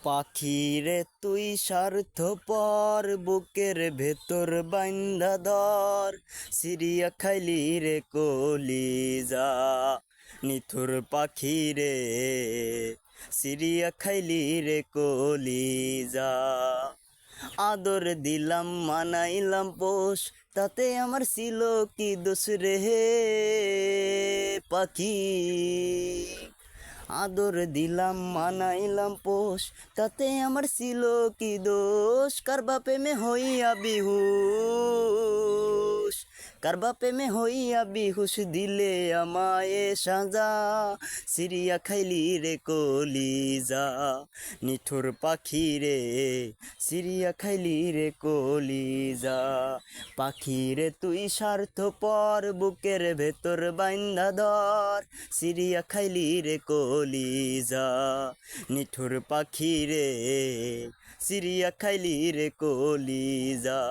পাখিরে তুই স্বার্থপর, বুকের ভেতর বাইন্ধা ধর, সিরিয়া খাইলি রে কলিজা। নিথুর পাখিরে সিরিয়া খাইলি রে কলিজা। আদর দিলাম মানাইলাম পোষ, তাতে আমার ছিল কি দোষ রে পাখি। আদর দিলাম মানাইলাম পোষ, তাতে আমার ছিল কি দোষ। কারবা প্রেমে হইয়া বিহুশ, কারবা প্রেমে হইয়া বিহুশ দিলে আমায় সাজা। সিরিয়া খাইলি রে কলিজা, নিঠুর পাখি রে সিরিয়া খাইলি রে কলিজা। পাখিরে তুই স্বার্থপর, বুকের ভেতর বাইন্ধা ধর, সিরিয়া খাইলি রে কলিজা। নিঠুর পাখি রে সিরিয়া খাইলি রে কলিজা।